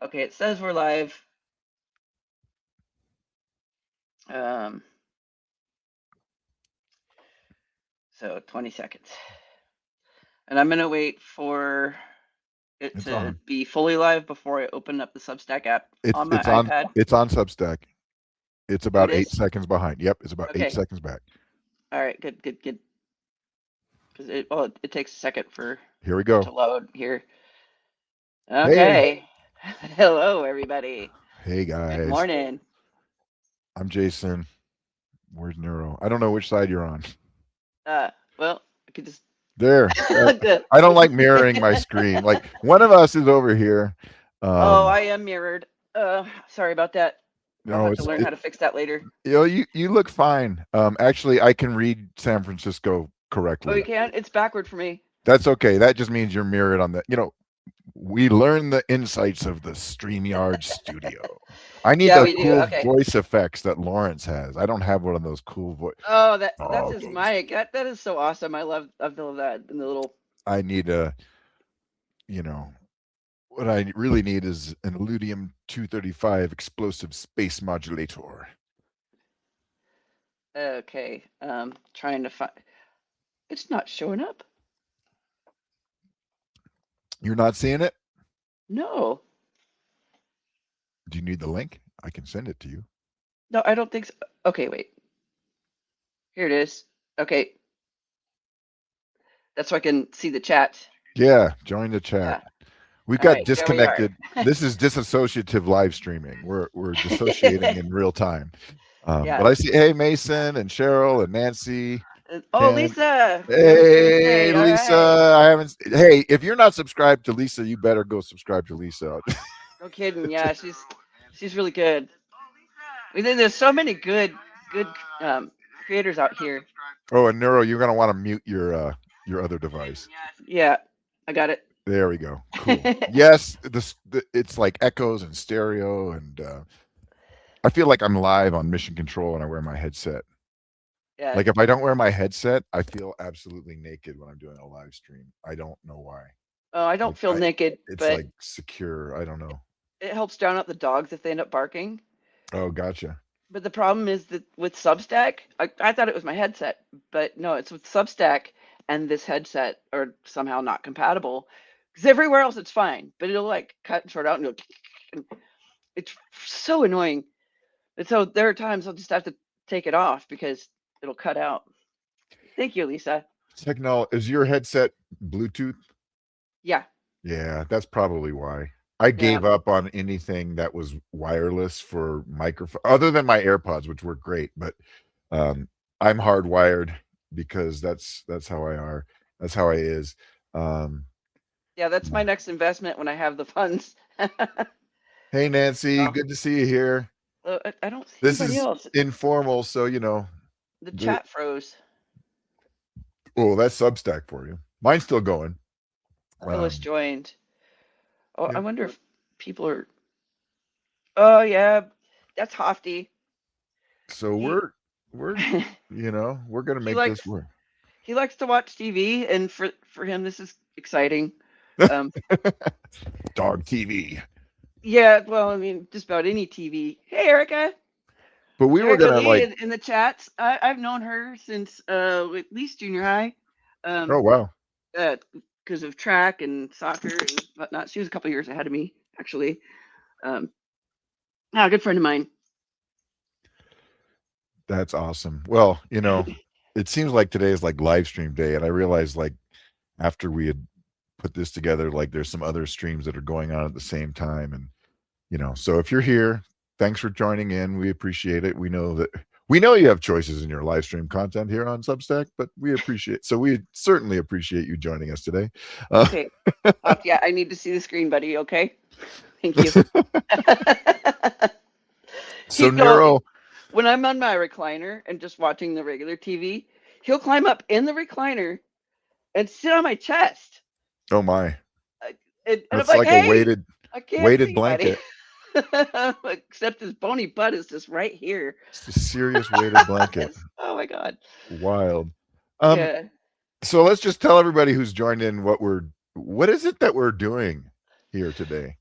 Okay, it says we're live. So 20 seconds. And I'm gonna wait for it It's to on. be fully live before I open up the Substack app It's on my it's on. iPad. It's on Substack. It's Oh, it about 8 is? seconds behind. Yep, it's about eight Okay. seconds back. All right, good. Because it takes a second for Here we it go. to load here. Hey, Okay. Hello, everybody. hey Good guys. morning. I'm Jason. Where's Neuro? I don't know which side you're on. Well, I could just There. good. I don't like mirroring my screen. Like one of us is over here. Oh, Um, I am mirrored. Sorry about that. I'll no, have to learn how to fix that later. you look fine. Actually, I can read San Francisco Oh, you correctly. can? It's backward for me. That's okay. That just means you're mirrored on the. We learn the insights of the StreamYard studio. I need Yeah, the we do. cool Okay. voice effects that Lawrence has. I don't have one of those cool voice. Oh, that's Oh, his mic. That is so awesome. I love that. And the little I need you know, what I really need is an Illudium 235 explosive space modulator. okay. Trying to find it's not showing up. You're not seeing it? No. Do you need the link? I can send it to you. No, I don't think so. Okay, wait. Here it is. Okay. That's so I can see the chat. Yeah, join the chat. Yeah. We've All got right, there we are. disconnected. This is disassociative live streaming. We're dissociating in real time. Yeah. But I see, hey, Mason and Cheryl and Nancy, Oh, Kim. Lisa. Hey, Hey, all Lisa. right. I haven't. Hey, if you're not subscribed to Lisa, you better go subscribe to Lisa. No kidding. Yeah, she's really good. We think there's so many good creators out here. Oh, and Neuro, you're gonna want to mute your other device. Yeah, I got it. There we go. Cool. Yes, it's like echoes and stereo, and I feel like I'm live on Mission Control when I wear my headset. Yeah. Like if I don't wear my headset, I feel absolutely naked when I'm doing a live stream. I don't know why. Oh, I don't Like feel naked, it's but like secure. I don't know. it helps drown out the dogs if they end up barking. Oh, gotcha. But the problem is that with Substack, I thought it was my headset, but no, it's with Substack and this headset are somehow not compatible. Because everywhere else it's fine, but it'll like cut and short out and go. And it's so annoying. And so there are times I'll just have to take it off because it'll cut out. Thank you, Lisa. Is your headset Bluetooth? Yeah, Yeah, that's probably why. I yeah. gave up on anything that was wireless for microphone, other than my AirPods, which work great. But um, I'm hardwired because that's how I are. That's how I is. Um, Yeah, that's my next investment when I have the funds. hey Nancy, Oh, good to see you here. I don't see This anybody is else. informal, so The the chat froze. oh, that's Substack for you. Mine's still going. Phyllis Um, joined. Oh, I yep. wonder if people are. Oh yeah, that's Hofty. So He we're gonna he make this likes work. he likes to watch TV, and for him this is exciting. Um, Dog TV. yeah, well, I mean, just about any TV. Hey, Erica. But we were Erica gonna Lee like, in the chats. I've known her since at least junior high. oh Um, wow. because of track and soccer and whatnot. She was a couple years ahead of me, actually. Um, a good friend of mine. That's awesome. Well, it seems like today is like live stream day, and I realized like after we had put this together, like there's some other streams that are going on at the same time, and so if you're here, thanks for joining in. We appreciate it. We know you have choices in your live stream content here on Substack, but we certainly appreciate you joining us today. Uh, Okay. Yeah, I need to see the screen, buddy. Okay. Thank you. so No, Neuro, when I'm on my recliner and just watching the regular TV, he'll climb up in the recliner and sit on my chest. oh my, I- and I'm that's like, like a hey, weighted I can't weighted see, buddy. blanket. Except his bony butt is just right here. It's a serious weighted blanket. Oh my God. Wild. Um, Yeah. so let's just tell everybody who's joined in what is it that we're doing here today?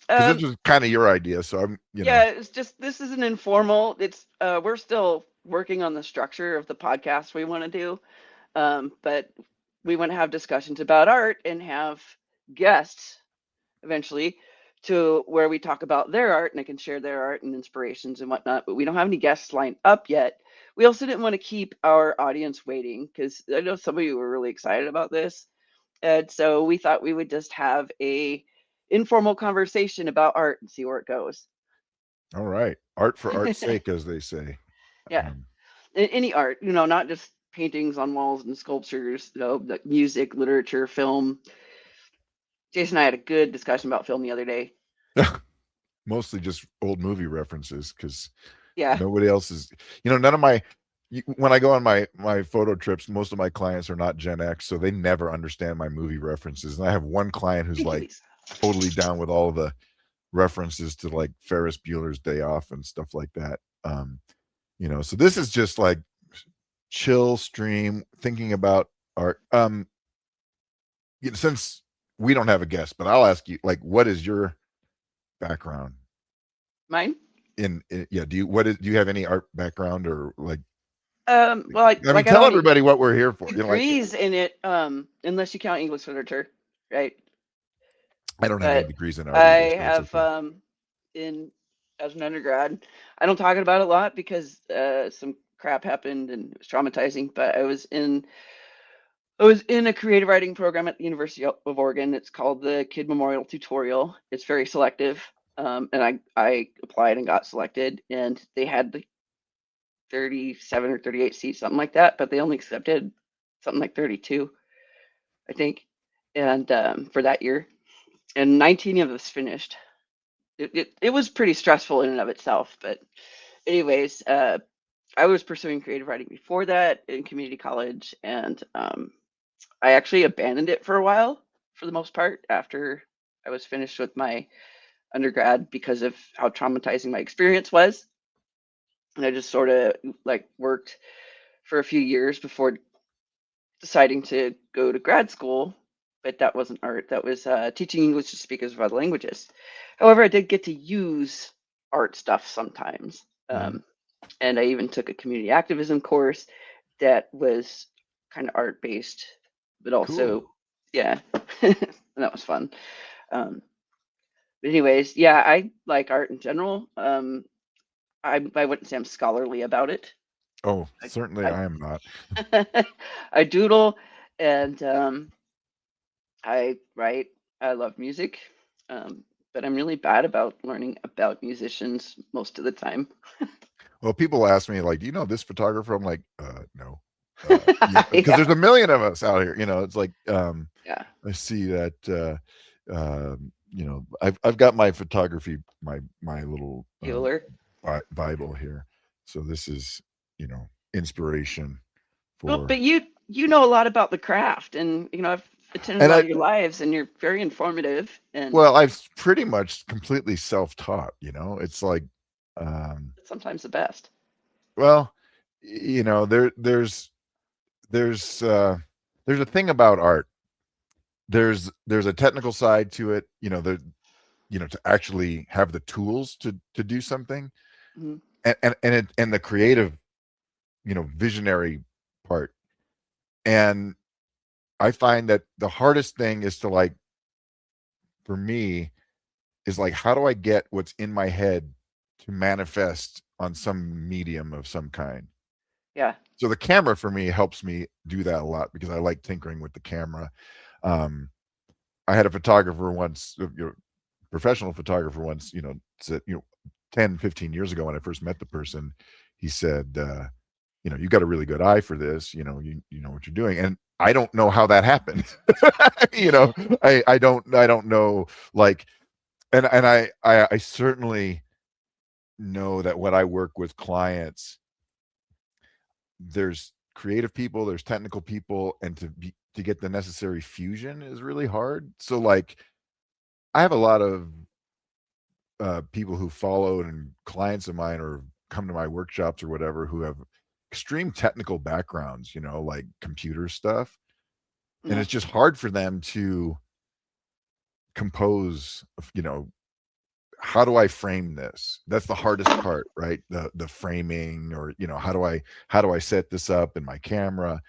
Because Um, this was kind of your idea, so I'm, yeah, it's just this is an informal. It's we're still working on the structure of the podcast we want to do, but we want to have discussions about art and have guests eventually to where we talk about their art and I can share their art and inspirations and whatnot. But we don't have any guests lined up yet. We also didn't want to keep our audience waiting because I know some of you were really excited about this, and so we thought we would just have a informal conversation about art and see where it goes. all right. Art for art's sake, as they say. Yeah, Um, any art, not just paintings on walls and sculptures, like music, literature, film. Jason and I had a good discussion about film the other day. mostly just old movie references because Yeah. nobody else is, none of my, when I go on my photo trips, most of my clients are not Gen X, so they never understand my movie references. And I have one client who's Thank you, like Lisa. totally down with all the references to like Ferris Bueller's Day Off and stuff like that. So this is just like chill stream thinking about art. Since we don't have a guest, but I'll ask you, like, what is your background Mine? yeah, do you have any art background or like, Well, I mean, I don't tell have any everybody what we're here for. Like, degrees in it, unless you count English literature, right? I don't have any But degrees in art either, I so it's have okay. in as an undergrad. I don't talk about it a lot because some crap happened and it was traumatizing. But I was in a creative writing program at the University of Oregon. It's called the Kid Memorial Tutorial. It's very selective, and I applied and got selected. And they had the 37 or 38 seats, something like that, but they only accepted something like 32, I think, and for that year. And 19 of us finished. It was pretty stressful in and of itself, but anyways, I was pursuing creative writing before that in community college, and I actually abandoned it for a while, for the most part, after I was finished with my undergrad because of how traumatizing my experience was. And I just sort of like worked for a few years before deciding to go to grad school, but that wasn't art. That was teaching English to speakers of other languages. However, I did get to use art stuff sometimes. Mhm. And I even took a community activism course that was kind of art based, but Cool. also, yeah, and that was fun. Um, but anyways, yeah, I like art in general. I wouldn't say I'm scholarly about it. Oh, I, certainly I, I am not. I doodle and I write. I love music, but I'm really bad about learning about musicians most of the time. Well, people ask me like, do you know this photographer? I'm like, no. Because Yeah, there's a million of us out here. It's like, yeah. I see that, I've got my photography, my little Bueller. Bible here. So this is, inspiration Well, for, but you know a lot about the craft, and I've attended a and lot I, of your lives, and you're very informative, and well, I've pretty much completely self-taught, it's like, sometimes the best. well, there's a thing about art. There's a technical side to it, to actually have the tools to do something, Mhm. and the creative, visionary part. And I find that the hardest thing is to like, for me, is like, how do I get what's in my head to manifest on some medium of some kind? Yeah. So the camera for me helps me do that a lot because I like tinkering with the camera. Um, I had a photographer once, professional photographer once, said, 10, 15 years ago when I first met the person, he said, you got a really good eye for this, you know what you're doing. And I don't know how that happened. you know, I don't know, like, and I certainly know that when I work with clients, there's creative people, there's technical people, and to get the necessary fusion is really hard. So like, I have a lot of people who follow and clients of mine or come to my workshops or whatever who have extreme technical backgrounds, like computer stuff. And Yeah. it's just hard for them to compose, how do I frame this? That's the hardest part, right? The framing, or how do I set this up in my camera?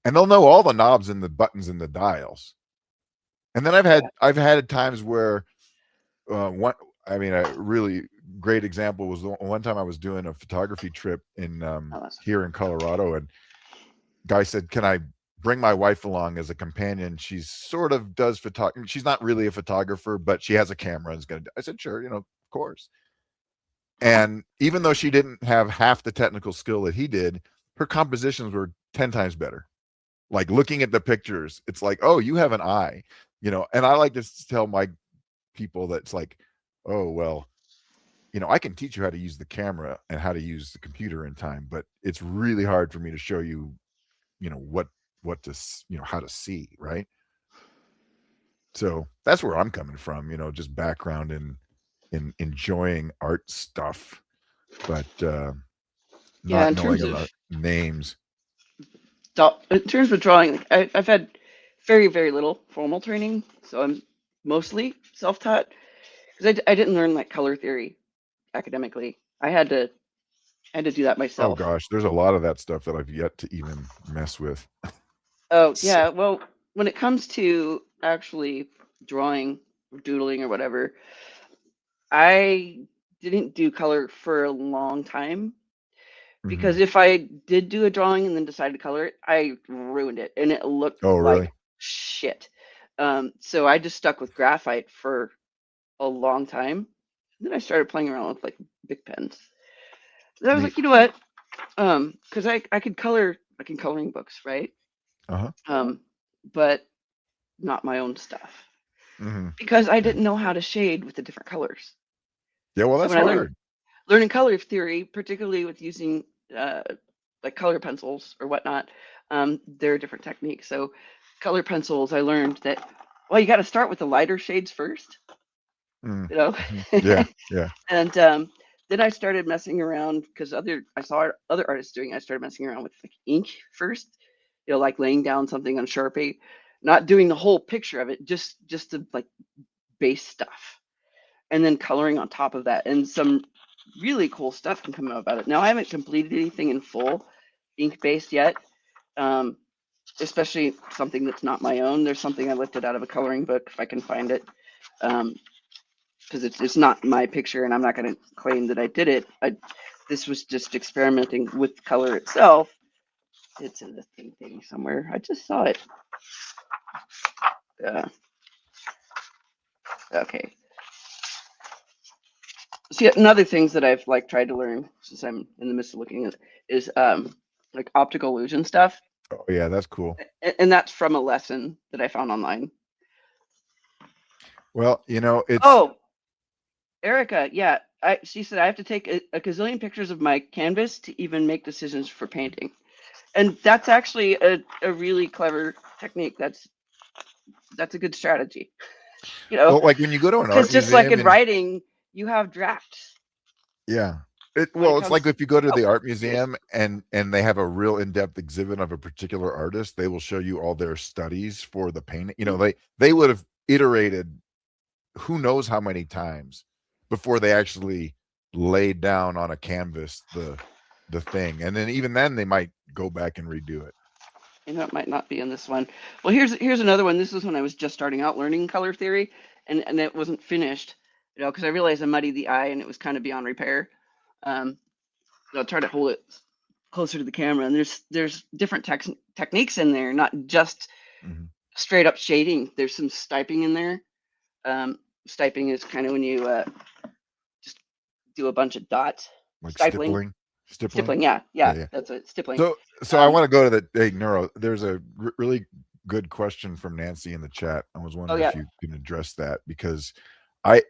And they'll know all the knobs and the buttons and the dials. And then Yeah. I've had times where one I mean a really great example was one time I was doing a photography trip in Oh, that's here in Colorado, and guy said, "Can I bring my wife along as a companion? She's sort of does photography. She's not really a photographer, but she has a camera and is going to." I said, "Sure, of course." And even though she didn't have half the technical skill that he did, her compositions were 10 times better. Like looking at the pictures, it's like, "Oh, you have an eye." And I like to tell my people that's like, "Oh, well, I can teach you how to use the camera and how to use the computer in time, but it's really hard for me to show you, what to, how to see, right?" So that's where I'm coming from, just background in enjoying art stuff, but yeah. not knowing about names. In terms of drawing, like I've had very, very little formal training, so I'm mostly self-taught because I didn't learn like color theory academically. I had to do that Oh myself. gosh, there's a lot of that stuff that I've yet to even mess with. Oh So, yeah, well, when it comes to actually drawing or doodling or whatever, I didn't do color for a long time because mhm. if I did do a drawing and then decided to color it, I ruined it and it looked Oh like really? shit. So I just stuck with graphite for a long time. Then I started playing around with like big pens. And I was Neat. like, you know what? Because I could color like in coloring books, right? Uh-huh. Um, but not my own stuff Hmm. because I Yeah. didn't know how to shade with the different colors. Yeah, well, So that's when I hard. learning color theory, particularly with using uh, like color pencils or whatnot, there are different techniques. So color pencils, I learned that well, you got to start with the lighter shades first, Mm. you know, Mhm. Yeah, yeah. and then I started messing around because I saw other artists doing. I started messing around with like ink first, like laying down something on Sharpie, not doing the whole picture of it, just the like base stuff, and then coloring on top of that, and some really cool stuff can come out about it. Now I haven't completed anything in full ink based yet, um, especially something that's not my own. There's something I lifted out of a coloring book if I can find it, because it's not my picture, and I'm not going to claim that I did it. This was just experimenting with color itself. It's in the thing somewhere. I just saw it. Uh, okay. See, another things that I've like tried to learn since I'm in the midst of looking at is like optical illusion stuff, Oh yeah, that's cool. and that's from a lesson that I found online. Well, it's Oh, Erica, yeah, she said I have to take a gazillion pictures of my canvas to even make decisions for painting, and that's actually a really clever technique. That's a good strategy, you know, well, like when you go to an because art just like museum in and writing, you have drafts yeah. when it Well, it's like comes if you go to the art to museum and they have a real in-depth exhibit of a particular artist, they will show you all their studies for the painting. They would have iterated who knows how many times before they actually laid down on a canvas the thing. And then even then they might go back and redo it. it might not be in this one. Well, here's another one. This is when I was just starting out learning color theory, and it wasn't finished, because I realized I muddied the eye and it was kind of beyond repair. Um, so I'll try to hold it closer to the camera, and there's different techniques in there, not just Mhm. straight up shading. There's some stiping in there. Stiping is kind of when you just do a bunch of dots. Like Stifling, stippling. stippling. Yeah, Yeah, yeah, yeah. that's it. Stippling. So I want to go to the hey Neuro. There's a really good question from Nancy in the chat. I was Oh wondering yeah. if you can address that because I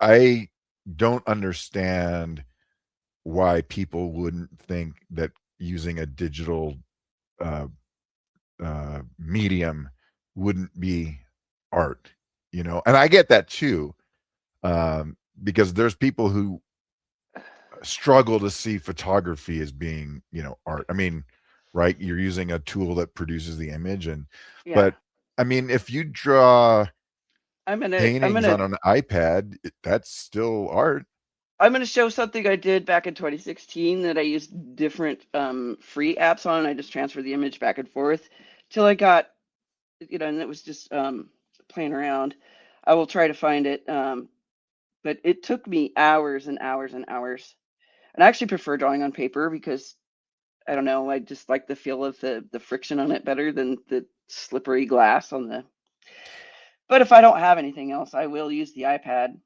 I don't understand why people wouldn't think that using a digital uh, medium wouldn't be art, and I get that too, because there's people who struggle to see photography as being, art. I mean, right? You're using a tool that produces the image, Yeah. but I mean, if you draw. I'm gonna I'm Paintings gonna on an iPad, that's still art. I'm gonna show something I did back in 2016 that I used different free apps on. I just transferred the image back and forth till I got, and it was just playing around. I will try to find it, but it took me hours and hours and hours. And I actually prefer drawing on paper because I don't know, I just like the feel of the friction on it better than the slippery glass on the. But if I don't have anything else, I will use the iPad.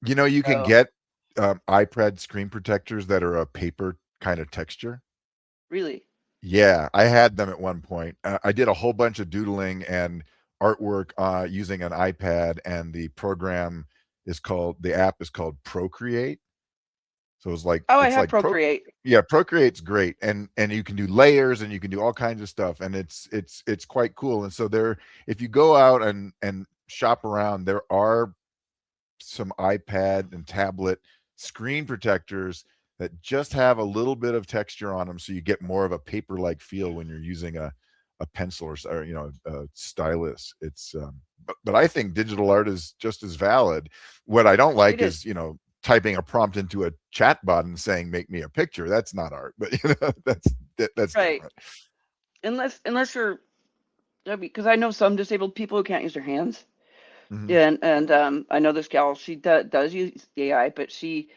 You can So get iPad screen protectors that are a paper kind of texture. really, Yeah, I had them at one point. I did a whole bunch of doodling and artwork using an iPad, and the app is called Procreate. So oh, I it's have like Procreate. yeah, Procreate's great, and you can do layers and you can do all kinds of stuff, and it's quite cool. And so if you go out and shop around, there are some iPad and tablet screen protectors that just have a little bit of texture on them, so you get more of a paper-like feel when you're using a pencil or a stylus. But I think digital art is just as valid. What I don't It like is is typing a prompt into a chat bot and saying make me a picture. That's not art, but that's right, different. unless you're, because I know some disabled people who can't use their hands. Hmm. And I know this gal, she does use AI, but she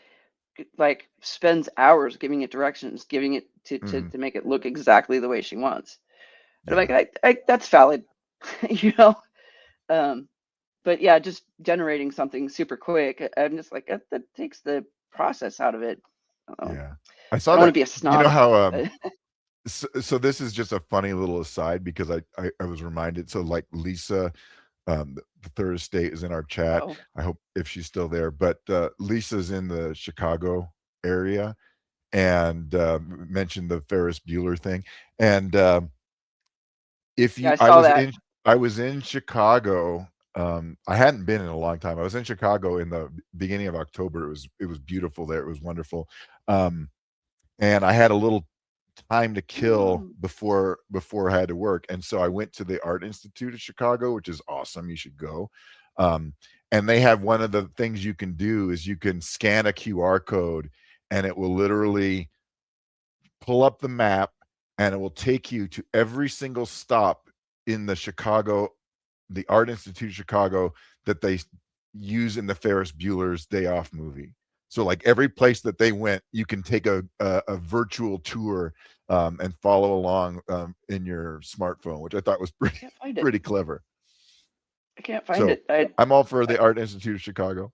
like spends hours giving it directions, giving it Hmm. to make it look exactly the way she wants. And I'm Yeah. like, that's valid, you know. Um, but yeah, just generating something super quick, I'm just like that takes the process out of it. I Yeah. I I saw don't want that. to be a You know snob. how But, so this is just a funny little aside because I was reminded. So like Lisa, the third estate is in our chat. oh, I hope if she's still there, but Lisa's in the Chicago area and mentioned the Ferris Bueller thing. And if yeah, you, I saw that. I was in Chicago. I hadn't been in a long time. I was in Chicago in the beginning of October. It was beautiful there. It was wonderful. Um, and I had a little time to kill Mm, before I had to work, and so I went to the Art Institute of Chicago, which is awesome. You should go. Um, and they have one of the things you can do is you can scan a QR code, and it will literally pull up the map, and it will take you to every single stop in the Art Institute of Chicago that they use in the Ferris Bueller's Day Off movie. So like every place that they went, you can take a virtual tour and follow along in your smartphone, which I thought was I can't find it. pretty clever. I can't find So it. I, I'm all for I the Art Institute of Chicago.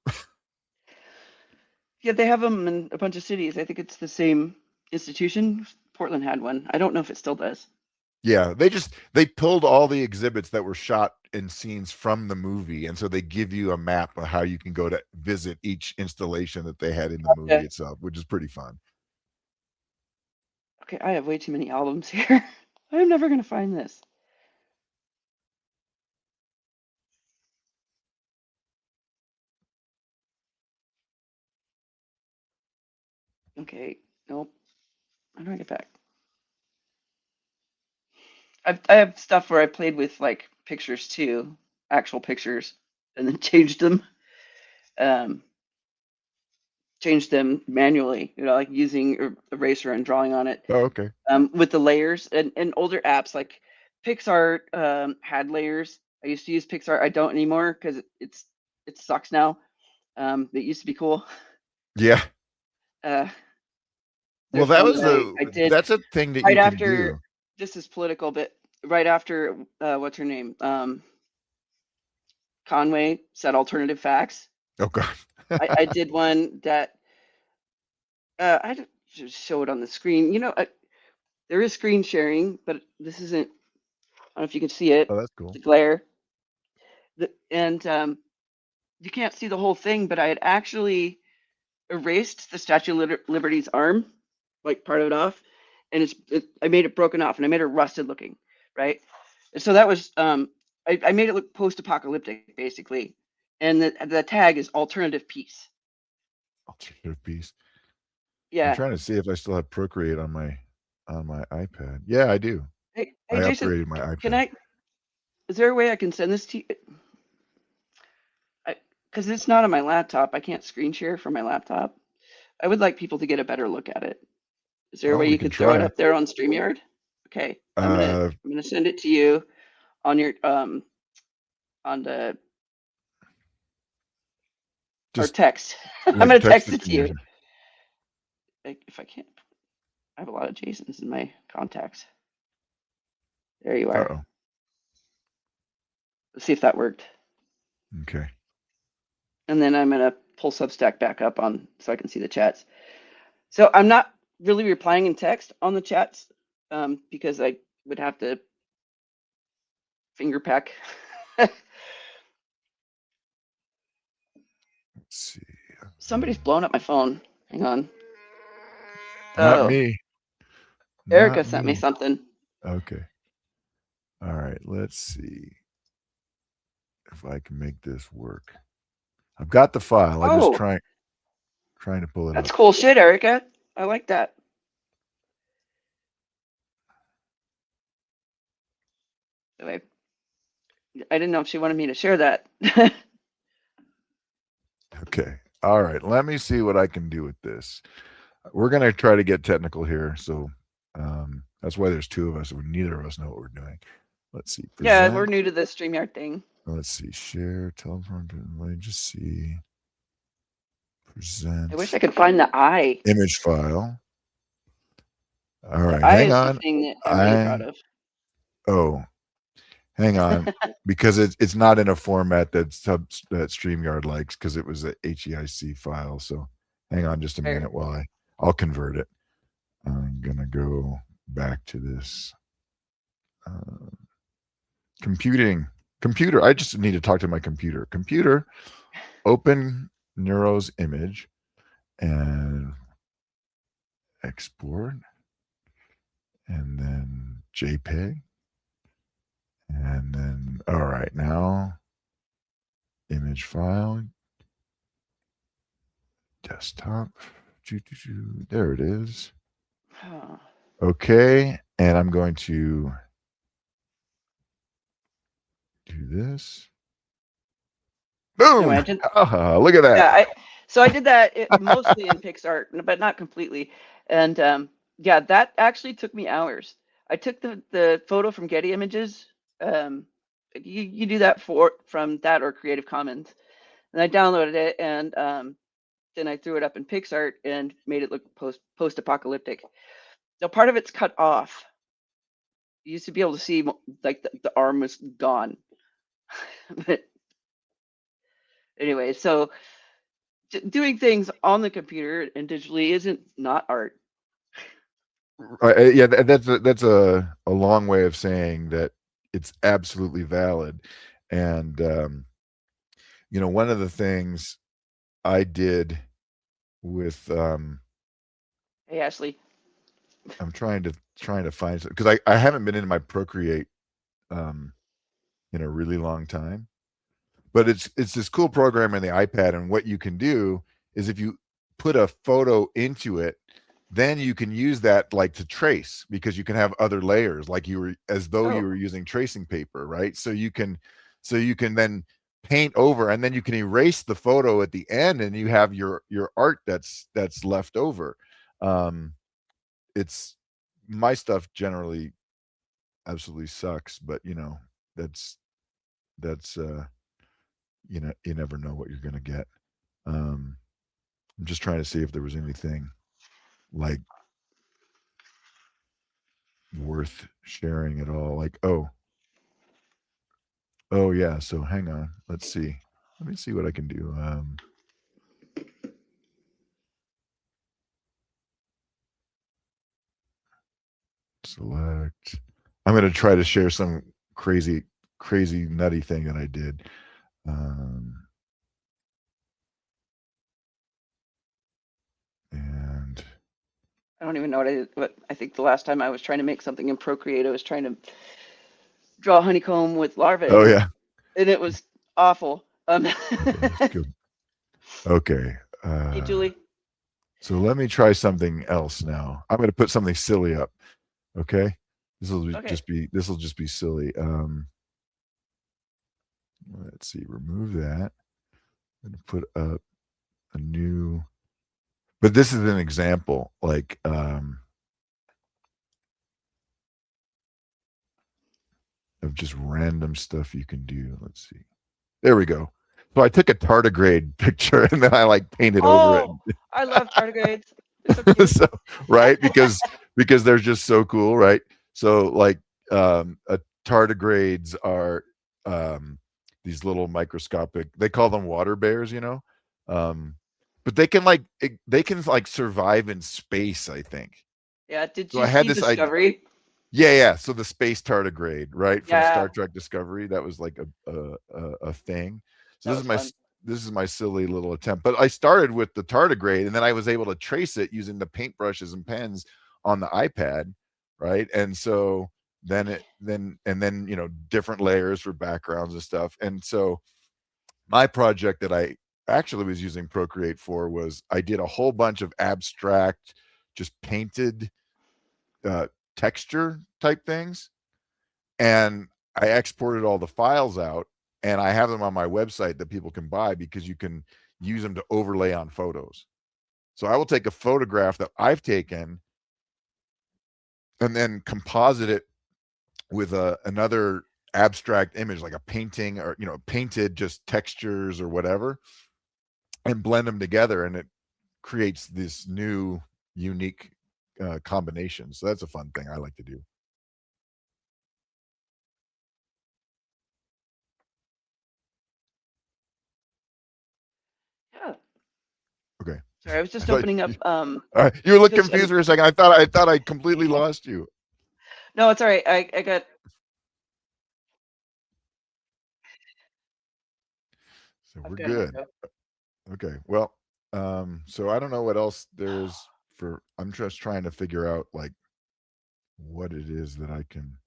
Yeah, they have them in a bunch of cities. I think it's the same institution. Portland had one. I don't know if it still does. Yeah, they pulled all the exhibits that were shot in scenes from the movie, and so they give you a map of how you can go to visit each installation that they had in the movie Okay. itself, which is pretty fun. Okay, I have way too many albums here. I'm never gonna find this. Okay, nope. How do I get back? I have stuff where I played with like pictures too, actual pictures, and then um, changed them manually. Like using eraser and drawing on it. Oh, okay. With the layers and older apps like Pixar had layers. I used to use Pixar. I don't anymore because it sucks now. It used to be cool. Yeah. Uh, Well, there's one that I did that's a thing that right you can after. do. This is political, but right after what's her name? Conway said alternative facts. Oh God. I did one that I just show it on the screen. There is screen sharing, but this isn't. I don't know if you can see it. Oh, that's cool. The glare. And you can't see the whole thing, but I had actually erased the Statue of Liberty's arm, like part of it off, and I made it broken off and I made it rusted looking, right? And so that was I made it look post-apocalyptic basically, and the tag is alternative peace. Alternative piece. I'm Yeah. trying to see if I still have Procreate on my iPad. Yeah, I do. Hey, I Jason, upgraded my can iPad. I? Is there a way I can send this to you? because it's not on my laptop. I can't screen share from my laptop. I would like people to get a better look at it. Is there a Well, way we you can could throw it try. up there on StreamYard? Okay, Uh, I'm gonna send it to you on your on the or just text. I'm yeah, gonna text text it it to to me. you. If I can't, I have a lot of Jasons in my contacts. There you are. Uh-oh. Let's see if that worked. Okay. And then I'm gonna pull Substack back up on so I can see the chats. So I'm not really replying in text on the chats because I would have to finger pack. Let's see. Somebody's blowing up my phone. Hang on. Not Oh, me. Erica Not sent me me. something. Okay. All right. Let's see if I can make this work. I've got the file. I just Oh, trying to pull it that's up. cool shit, Erica. I like that. Anyway, I didn't know if she wanted me to share that. Okay. All right. Let me see what I can do with this. We're going to try to get technical here. So that's why there's two of us. Neither of us know what we're doing. Let's see. Yeah, we're Present. new to the StreamYard thing. Let's see. Share. Telephone. Let me just see. I wish Present. I could find the eye. Image file. All The right. eye Hang is the on. thing that I'm really proud of. Oh, hang on. Because it's not in a format that StreamYard likes because it was a HEIC file. So hang on just a minute while I'll convert it. I'm gonna go back to this computer. I just need to talk to my computer. Open Neuro's image and export, and then JPEG, and then all right, now image file, desktop. There it is. Okay, and I'm going to do this. Boom! Anyway, Look at that. yeah, so I did that mostly in PixArt, but not completely. And yeah, that actually took me hours. I took the photo from Getty Images. You do that from that or Creative Commons, and I downloaded it, and then I threw it up in PixArt and made it look post-apocalyptic. Now part of it's cut off. You used to be able to see like the arm was gone. But anyway, so doing things on the computer and digitally isn't not art. Yeah, that's a long way of saying that it's absolutely valid. And one of the things I did with Hey, Ashley. I'm trying to find because I haven't been in my Procreate in a really long time. But it's this cool program in the iPad, and what you can do is if you put a photo into it, then you can use that like to trace because you can have other layers, like you were as though you were using tracing paper, right? So you can then paint over, and then you can erase the photo at the end, and you have your art that's left over. It's my stuff generally absolutely sucks, but that's you never know what you're going to get. I'm just trying to see if there was anything like worth sharing at all. Like, oh yeah. So hang on. Let's see. Let me see what I can do. Select. I'm going to try to share some crazy nutty thing that I did. And I don't even know what I did. But I think the last time I was trying to make something in Procreate, I was trying to draw honeycomb with larvae. oh yeah, And it was awful. yeah, that's good. Okay. Hey, Julie. So let me try something else now. I'm going to put something silly up. Okay. This will just be silly. Let's see, remove that. I'm gonna put up a new, but this is an example, like of just random stuff you can do. Let's see. There we go. So I took a tardigrade picture and then I like painted over it. Oh, I love tardigrades. They're so cute. So right, because they're just so cool, right? So like tardigrades are these little microscopic, they call them water bears, you know. Um but they can like survive in space, I think. Yeah. Did So you I had see this idea. Discovery? Yeah, yeah. So the space tardigrade, right, from Yeah, Star Trek Discovery, that was like a thing. So that was fun. this is my silly little attempt. But I started with the tardigrade, and then I was able to trace it using the paintbrushes and pens on the iPad, right? And so then you know, different layers for backgrounds and stuff. And so my project that I actually was using Procreate for was I did a whole bunch of abstract, just painted uh, texture type things, and I exported all the files out, and I have them on my website that people can buy because you can use them to overlay on photos. So I will take a photograph that I've taken and then composite it with another abstract image, like a painting, or you know, painted just textures or whatever, and blend them together, and it creates this new unique combination. So that's a fun thing I like to do. Yeah. Okay. Sorry, I was I just thought opening up. you look Just confused for a second. I thought I completely lost you. no, it's all right. I got. So I've we're got an good. echo. Okay. Well, so I don't know what else there is for. I'm just trying to figure out like what it is that I can.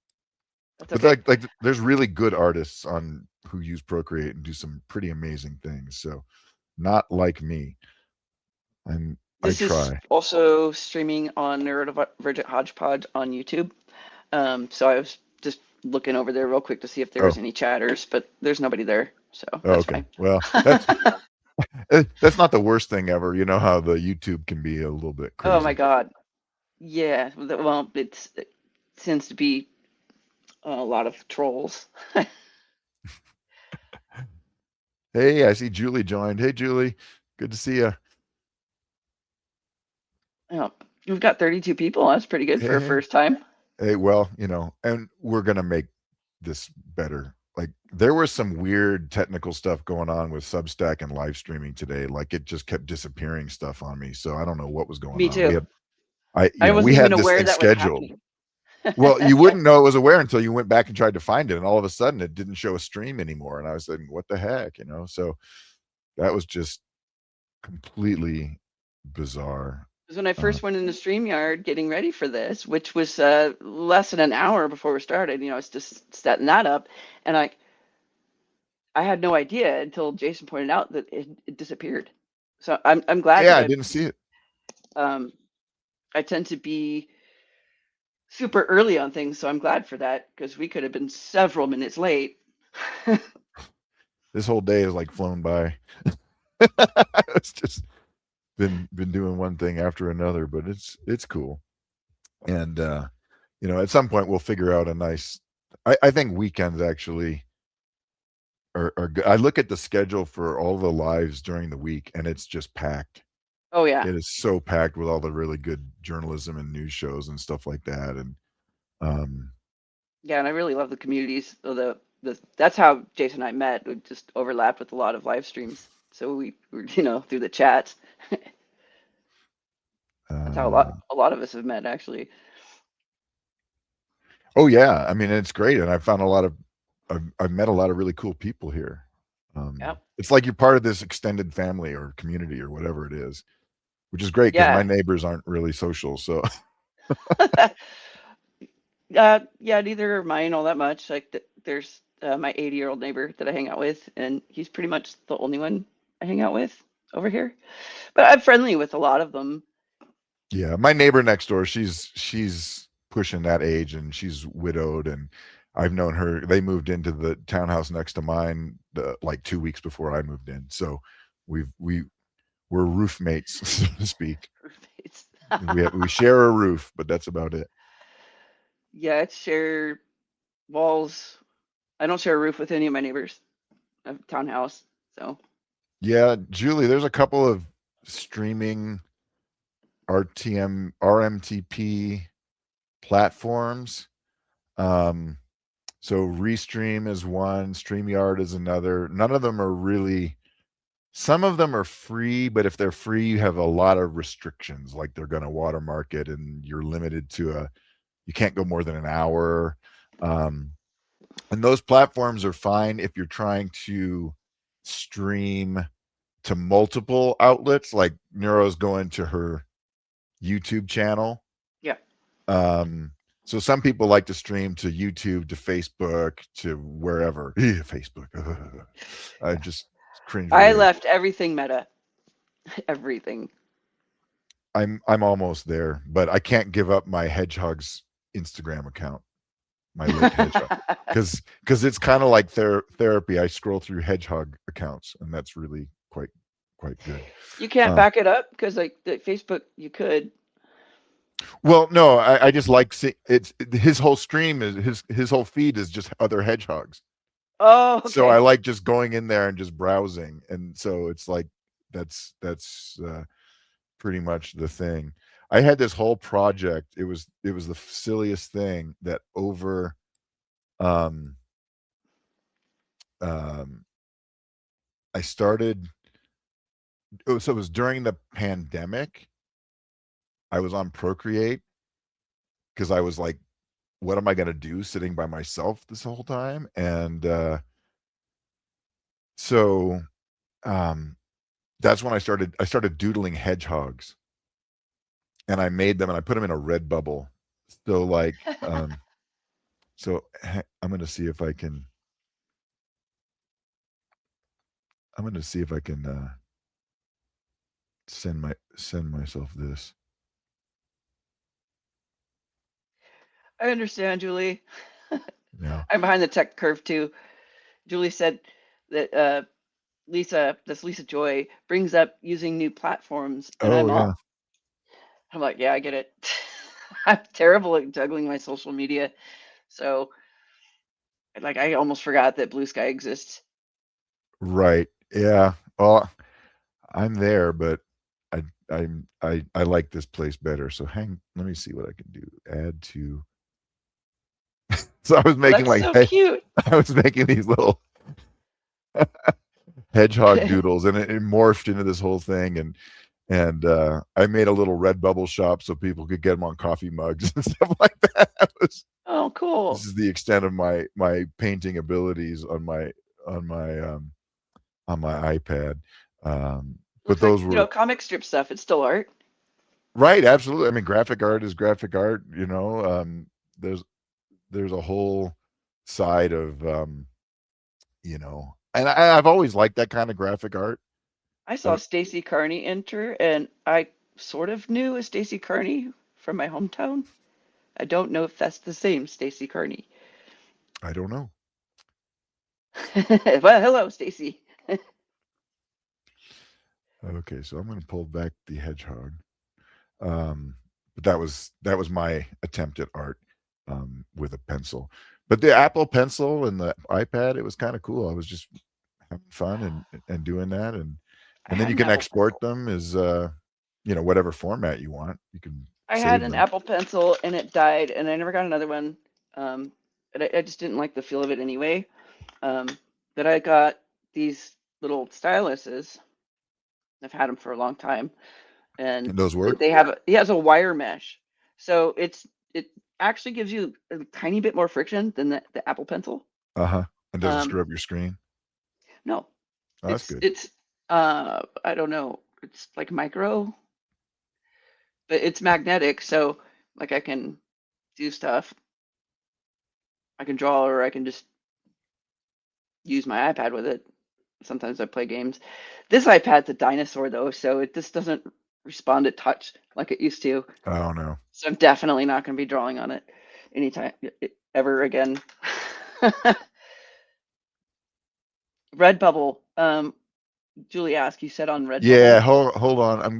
That's But okay. like there's really good artists on who use Procreate and do some pretty amazing things. So not like me. I This is try. also streaming on NeuroDivergent Hodgepodge on YouTube. So I was just looking over there real quick to see if there Oh, was any chatters, but there's nobody there, so oh, that's okay. fine. Well, that's not the worst thing ever. You know how the YouTube can be a little bit Oh my crazy. God. Yeah. Well, it tends to be a lot of trolls. Hey, I see Julie joined. Hey, Julie, good to see you. Oh, we've got 32 people. That's pretty good for Hey, a hey. first time. Hey, well, you know, and we're gonna make this better. Like there was some weird technical stuff going on with Substack and live streaming today. Like it just kept disappearing stuff on me. So I don't know what was going Me on. too. You I know, we wasn't even had this aware thing that was scheduled. happening. Well, you wouldn't know it was aware until you went back and tried to find it, and all of a sudden it didn't show a stream anymore. And I was thinking, what the heck, you know? So that was just completely bizarre. Because when I Uh, first went into StreamYard getting ready for this, which was less than an hour before we started, I was just setting that up, and I had no idea until Jason pointed out that it disappeared. So I'm glad yeah, because I didn't see it. um, I tend to be super early on things, so I'm glad for that because we could have been several minutes late. This whole day is like flown by. It's just been doing one thing after another, but it's cool. And you know, at some point we'll figure out a nice. I think weekends actually are good. I look at the schedule for all the lives during the week, and it's just packed. Oh yeah, It is so packed with all the really good journalism and news shows and stuff like that. And um, yeah, and I really love the communities. So the that's how Jason and I met. We just overlapped with a lot of live streams, so we were through the chats. That's how uh, a lot of us have met actually. oh yeah, I mean it's great, and I found a lot of I've met a lot of really cool people here. Yeah, It's like you're part of this extended family or community or whatever it is, which is great because my yeah. neighbors aren't really social. So Yeah, neither are mine all that much. Like there's my 80-year-old neighbor that I hang out with, and he's pretty much the only one I hang out with over here. But I'm friendly with a lot of them. yeah, my neighbor next door, she's pushing that age and she's widowed, and I've known her. They moved into the townhouse next to mine like 2 weeks before I moved in. So we're roof mates, so to speak. Roommates. We share a roof, but that's about it. Yeah, it's share walls. I don't share a roof with any of my neighbors. I have a townhouse, so Yeah, Julie, there's a couple of streaming RMTP platforms. Um, so Restream is one, StreamYard is another. None of them are really. Some of them are free, but if they're free, you have a lot of restrictions, like they're going to watermark it, and you're limited to you can't go more than an hour. Um, and those platforms are fine if you're trying to stream to multiple outlets, like Neuro's going to her YouTube channel. yeah. Um, so some people like to stream to YouTube, to Facebook, to wherever. Facebook. I Yeah. just cringe I worthy. left everything meta. Everything. I'm almost there, but I can't give up my hedgehog's Instagram account, my lit hedgehog, because it's kind of like therapy. I scroll through hedgehog accounts, and that's really quite good. You can't Uh, back it up because like the Facebook you could. well, no, I just like it's his whole stream is his whole feed is just other hedgehogs. Oh, So I okay. like just going in there and just browsing, and so it's like that's pretty much the thing. I had this whole project. It was the silliest thing that over um um I started so it was during the pandemic. I was on Procreate because I was like, what am I going to do sitting by myself this whole time? And so um that's when I started doodling hedgehogs, and I made them and I put them in a red bubble. So like I'm going to see if I can send myself this. I understand, Julie. Yeah. I'm behind the tech curve too. Julie said that Lisa Joy brings up using new platforms, and Oh yeah. I'm like, yeah, I get it. I'm terrible at juggling my social media, so like I almost forgot that Blue Sky exists. Right. Yeah. Well, I'm there, but I like this place better. So let me see what I can do. Add to. So I was Oh, making that's like so cute. I was making these little hedgehog doodles, and it morphed into this whole thing, and I made a little Redbubble shop so people could get them on coffee mugs and stuff like that. Oh, This cool. is the extent of my painting abilities on my um on my iPad. But Looks like, those were comic strip stuff. It's still art. right, absolutely. I mean, graphic art is graphic art. There's there's a whole side of and I've always liked that kind of graphic art. I saw I, Stacy Carney enter, and I sort of knew a Stacy Carney from my hometown. I don't know if that's the same Stacy Carney. I don't know. Well, hello, Stacy. Okay, so I'm going to pull back the hedgehog. Um, but that was my attempt at art with a pencil. But the Apple Pencil and the iPad, it was kind of cool. I was just having fun and doing that, I and then had you an can Apple export Pencil. them as whatever format you want. You can I had save an them. Apple Pencil, and it died, and I never got another one. Um, and I just didn't like the feel of it anyway. Um, but I got these little styluses. I've had them for a long time, and And those work. they have it has a wire mesh, so it actually gives you a tiny bit more friction than the Apple Pencil. Uh huh. And doesn't Um, screw up your screen. no, Oh, that's good. it's I don't know, it's like micro, but it's magnetic, so like I can do stuff. I can draw, or I can just use my iPad with it. Sometimes I play games. This iPad's a dinosaur though, so it just doesn't respond to touch like it used to. Oh no. So I'm definitely not going to be drawing on it anytime ever again. Redbubble. Julie asked, you said on Yeah, Redbubble. hold on. I'm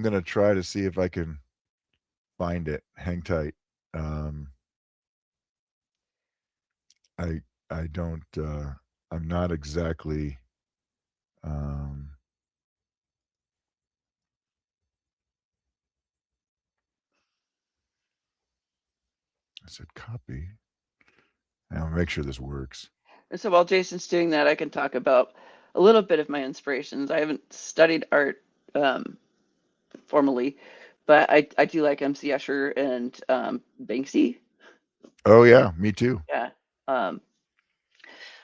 gonna try to see if I can find it. Hang tight. Um, I I don't. I'm not exactly. Um, I said copy. I'll make sure this works. And so while Jason's doing that, I can talk about a little bit of my inspirations. I haven't studied art um, formally, but I do like MC Escher and Banksy. Oh yeah, me too. Yeah. Um,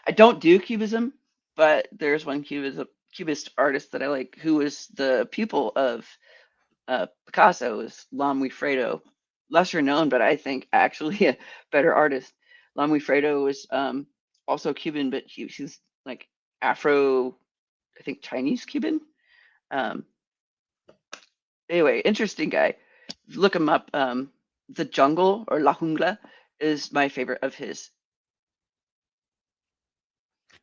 I don't do cubism, but there's one cubist artist that I like who was the pupil of Picasso, is Lam Fredo. Lesser known, but I think actually a better artist. Lam Fredo was also Cuban, but she's like Afro, I think Chinese Cuban. Um, anyway, interesting guy. Look him up. The Jungle or La Jungla is my favorite of his.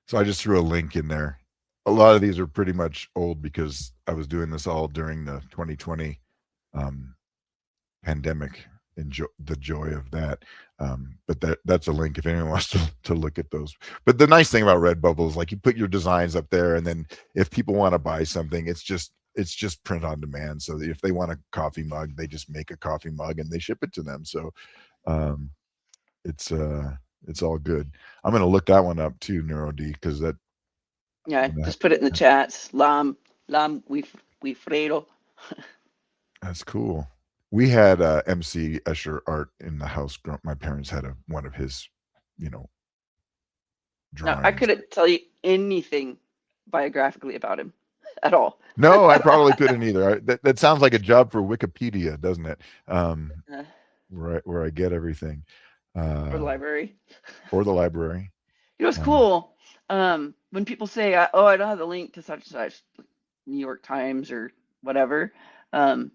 So I just threw a link in there. A lot of these are pretty much old because I was doing this all during the 2020 um, pandemic. Enjoy the joy of that. But that's a link if anyone wants to look at those. But the nice thing about Redbubble is like you put your designs up there, and then if people want to buy something, it's just print on demand. So if they want a coffee mug, they just make a coffee mug and they ship it to them. So um, it's all good. I'm gonna look that one up too, NeuroD, because Yeah, that just put it in the chats. We Fredo. that's cool. We had MC Escher art in the house. My parents had one of his, you know, Now, I drawings. couldn't tell you anything biographically about him at all. No, I probably couldn't either. That sounds like a job for Wikipedia, doesn't it? Uh, Where I get everything, or the uh, library. or the library. You know, it's Um, cool. When people say, "Oh, I don't have the link to such and such," New York Times or whatever, um,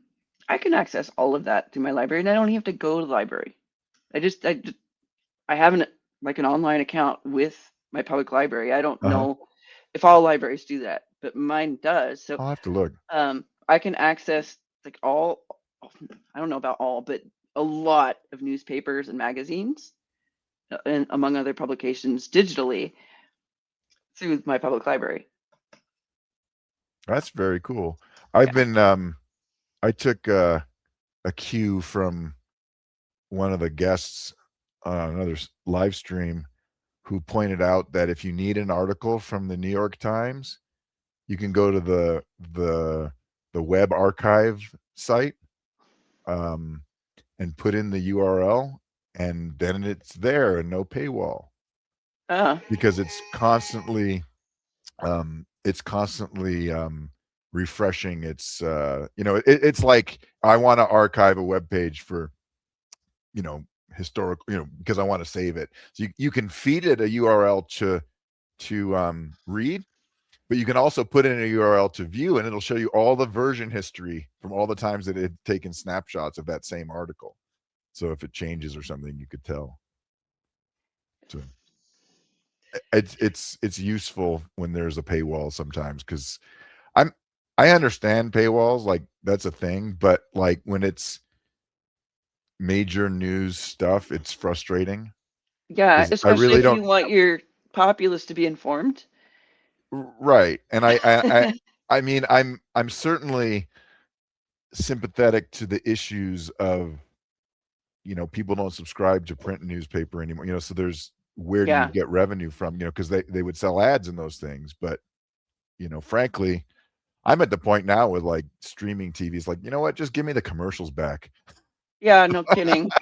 I can access all of that through my library, and I don't even have to go to the library. I have an online account with my public library. I don't uh-huh. know if all libraries do that, but mine does. So I'll have to look. I can access like all, I don't know about all, but a lot of newspapers and magazines, and among other publications digitally through my public library. That's very cool. I've Yeah. been I took a cue from one of the guests on another live stream who pointed out that if you need an article from the New York Times, you can go to the web archive site um, and put in the URL, and then it's there and no paywall Uh, because it's constantly refreshing. It's like I want to archive a web page for historical, because I want to save it. So you can feed it a URL to read, but you can also put in a URL to view, and it'll show you all the version history from all the times that it had taken snapshots of that same article. So if it changes or something, you could tell. So it's useful when there's a paywall sometimes because I'm I understand paywalls, like that's a thing, but like when it's major news stuff, it's frustrating yeah, because I especially really if don't. you want your populace to be informed. Right, and I mean I'm certainly sympathetic to the issues of people don't subscribe to print newspaper anymore, so there's where do you Yeah, get revenue from, because they would sell ads in those things, but frankly, I'm at the point now with like streaming TVs, like, you know what, just give me the commercials back. yeah, no kidding.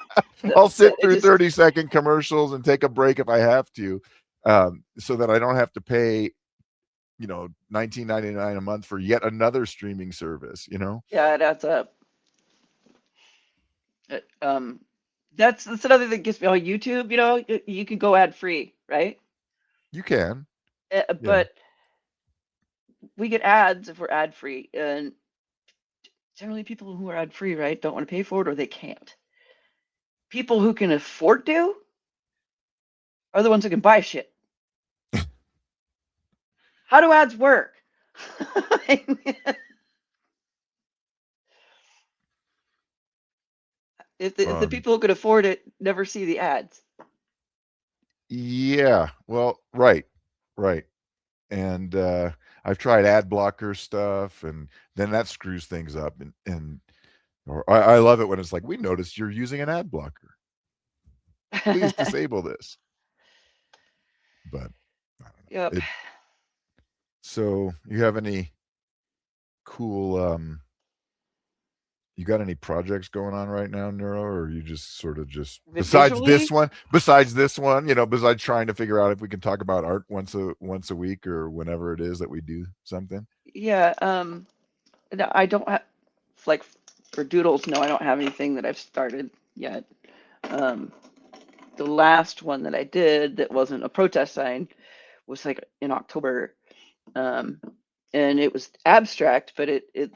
I'll sit It through just 30-second commercials and take a break if I have to, so that I don't have to pay 19.99 a month for yet another streaming service. yeah, it adds up. Uh, Um, that's another thing that gets me on YouTube. You can go ad free, right? You can. Yeah. But we get ads if we're ad free, and generally people who are ad free, right, don't want to pay for it or they can't. People who can afford to are the ones who can buy shit. How do ads work? If the people who could afford it never see the ads. Yeah, well, right. And I've tried ad blocker stuff, and then that screws things up. And or I love it when it's like, we noticed you're using an ad blocker. Please disable this. But I don't know. Yep. So you have any cool you got any projects going on right now, Neuro, or you just sort of just besides Visually, this one, besides trying to figure out if we can talk about art once a week or whenever it is that we do something? yeah. No, I don't have like for doodles. No, I don't have anything that I've started yet. Um, the last one that I did that wasn't a protest sign was like in October, um, and it was abstract, but it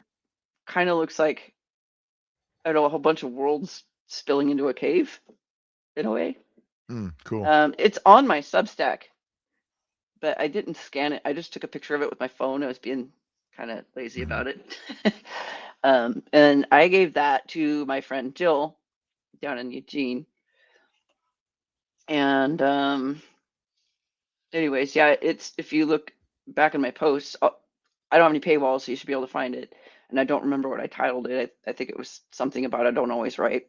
kind of looks like, I don't know, a whole bunch of worlds spilling into a cave in a way. Cool. It's on my Substack, but I didn't scan it. I just took a picture of it with my phone. I was being kind of lazy Mhm. about it. And I gave that to my friend Jill down in Eugene. And anyways, yeah, it's, if you look back in my posts, I don't have any paywalls, so you should be able to find it. And I don't remember what I titled it. I think it was something about I don't always write.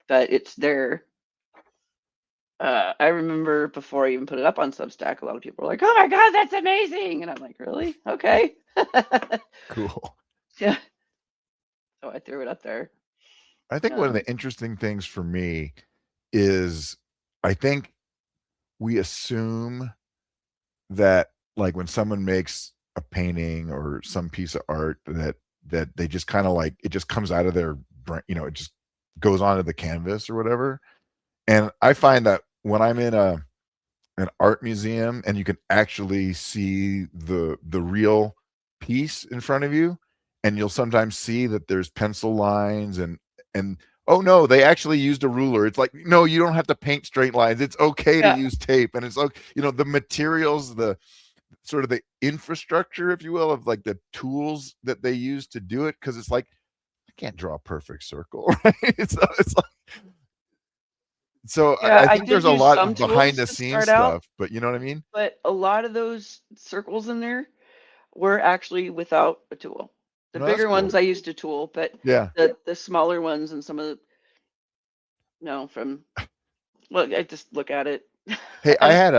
But it's there. I remember before I even put it up on Substack, a lot of people were like, "Oh my God, that's amazing!" And I'm like, "Really? Okay." Cool. Yeah. So I threw it up there. I think one of Um, the interesting things for me is I think we assume that, like, when someone makes a painting or some piece of art, that they just kind of like it just comes out of their brain, it just goes onto the canvas or whatever. And I find that when I'm in an art museum and you can actually see the real piece in front of you, and you'll sometimes see that there's pencil lines and oh no, they actually used a ruler. It's like, no, you don't have to paint straight lines. It's okay to yeah, use tape. And it's like, the materials, the sort of the infrastructure, if you will, of like the tools that they use to do it, because it's like, I can't draw a perfect circle, right? It's like, so yeah. I I think did there's a use lot some of behind tools the to scenes start out, stuff, but you know what I mean? but a lot of those circles in there were actually without a tool. The No, that's bigger ones cool. I used a tool, but Yeah. the smaller ones and some of the, no, from, well, I just look at it. Hey, I had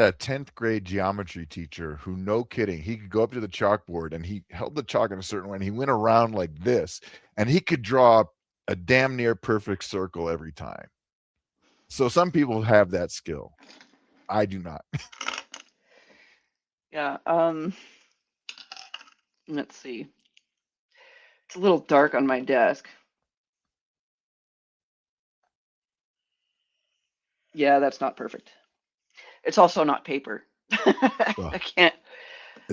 a 10th grade geometry teacher who, no kidding, he could go up to the chalkboard and he held the chalk in a certain way and he went around like this and he could draw a damn near perfect circle every time. So some people have that skill. I do not. Yeah. Let's see. It's a little dark on my desk. Yeah, that's not perfect. It's also not paper. Well, I can't,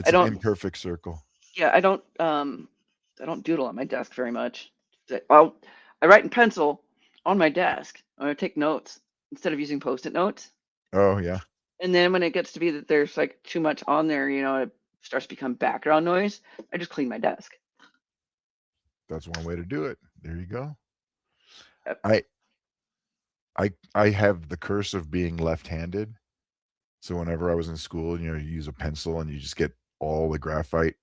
I it's an don't, imperfect circle. yeah, I don't doodle on my desk very much. Well, I write in pencil on my desk. I'm gonna take notes instead of using post-it notes. Oh, yeah. And then when it gets to be that there's like too much on there, it starts to become background noise. I just clean my desk. That's one way to do it. There you go. Uh, I I have the curse of being left-handed. So whenever I was in school, you use a pencil and you just get all the graphite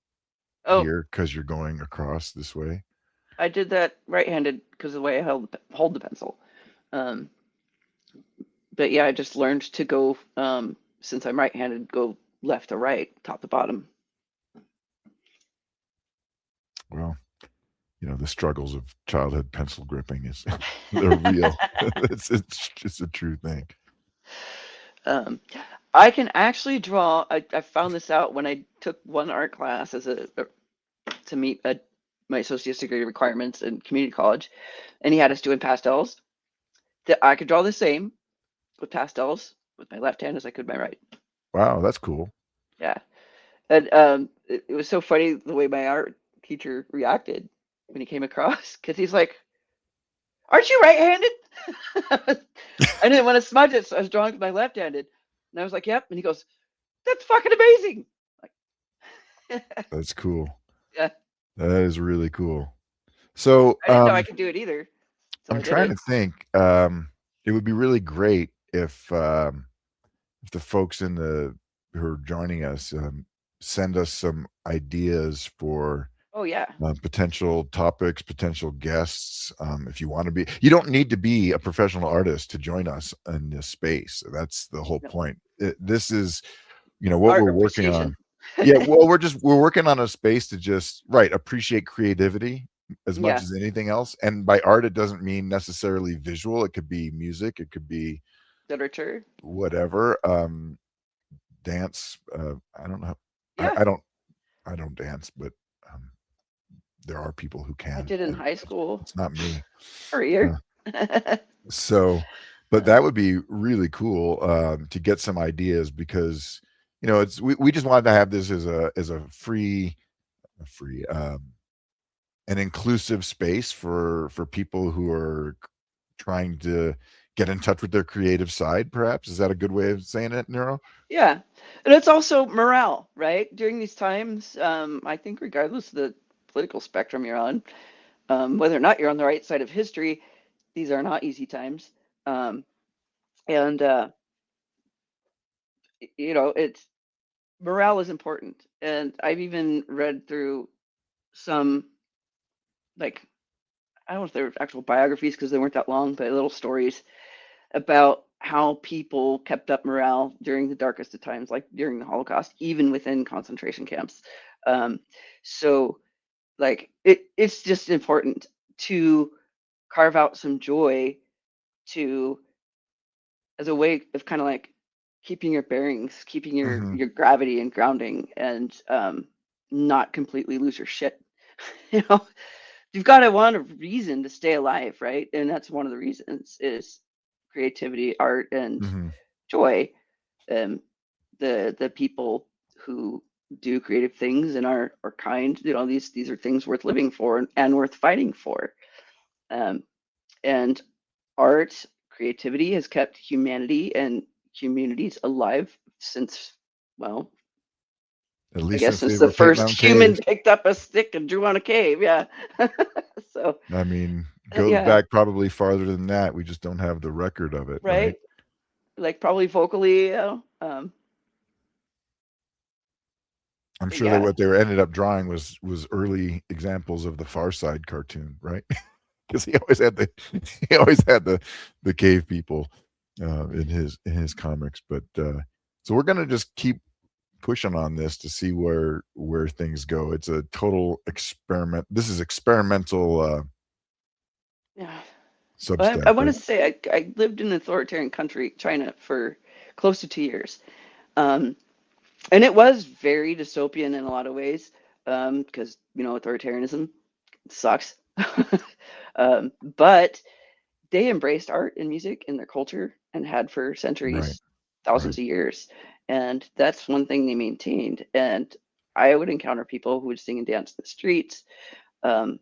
Oh, here because you're going across this way. I did that right-handed because of the way I hold the pencil. Um, but yeah, I just learned to go, since I'm right-handed, go left to right, top to bottom. Well, the struggles of childhood pencil gripping is they're real. It's a true thing. Um, I can actually draw. I found this out when I took one art class to meet my associate's degree requirements in community college, and he had us doing pastels. That I could draw the same with pastels with my left hand as I could my right. Wow, that's cool. Yeah, and it was so funny the way my art teacher reacted when he came across, because he's like, "Aren't you right-handed?" I didn't want to smudge it, so I was drawing with my left-handed, and I was like, "Yep," and he goes, "That's fucking amazing." That's cool. Yeah, That is really cool. So, I didn't know I could do it either, so I'm I did trying to it. think. It would be really great if the folks in the who are joining us send us some ideas for Oh yeah, potential topics, potential guests. If you want to be, you don't need to be a professional artist to join us in this space. That's the whole no, point. This is, what art we're working appreciation. on. Yeah, well, we're working on a space to just appreciate creativity as much Yeah, as anything else. And by art, it doesn't mean necessarily visual. It could be music. It could be literature. whatever. Dance. I don't know. I, Yeah, I don't. I don't dance, but um, there are people who I can, did in and high school it's not me. for a year. Uh, so, but Uh, that would be really cool to get some ideas because we just wanted to have this as a free an inclusive space for people who are trying to get in touch with their creative side. Perhaps is that a good way of saying it, Neuro? yeah, and it's also morale, right? During these times, I think regardless of the political spectrum you're on, whether or not you're on the right side of history, these are not easy times. Um, and it's morale is important. And I've even read through some, like, I don't know if they're actual biographies because they weren't that long, but little stories about how people kept up morale during the darkest of times, like during the Holocaust, even within concentration camps. Um, so, like, it's just important to carve out some joy to as a way of kind of like keeping your bearings, keeping your Hmm. your gravity and grounding, and not completely lose your shit. You know, you've got to want a reason to stay alive, right? And that's one of the reasons is creativity, art, and Hmm. joy. Um, the people who do creative things and are kind, these are things worth living for and worth fighting for. Um, and art, creativity has kept humanity and communities alive since, well, At I least guess since they since the were painting first on human caves. picked up a stick and drew on a cave. Yeah. So, I mean, goes yeah, back probably farther than that. We just don't have the record of it, right? right. Like probably vocally, I'm but sure that yeah, what they were ended up drawing was early examples of the Far Side cartoon, right? Because he always had the he always had the cave people in his comics. But so we're gonna just keep pushing on this to see where things go. It's a total experiment. This is experimental yeah. But I Substack, want to right? say I lived in an authoritarian country, China, for close to 2 years. Um, and it was very dystopian in a lot of ways, because, authoritarianism sucks. But they embraced art and music in their culture and had for Right, centuries, right. thousands of years. And that's one thing they maintained. And I would encounter people who would sing and dance in the streets. Um,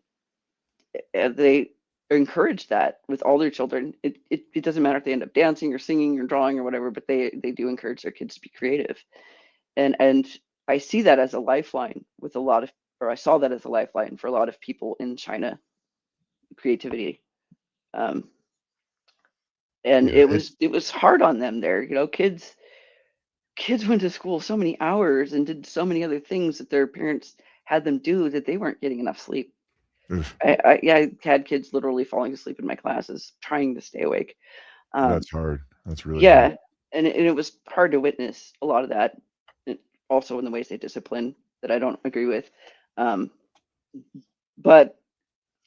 and they encourage that with all their children. It doesn't matter if they end up dancing or singing or drawing or whatever, but they do encourage their kids to be creative. And I see that as a lifeline with a lot of, or I saw that as a lifeline for a lot of people in China, creativity. Um, and Yeah, it was hard on them there. Kids went to school so many hours and did so many other things that their parents had them do that they weren't getting enough sleep. oof, Yeah, I had kids literally falling asleep in my classes trying to stay awake. Um, that's hard. That's really hard. yeah, and it was hard to witness a lot of that, also in the ways they discipline that I don't agree with. Um, but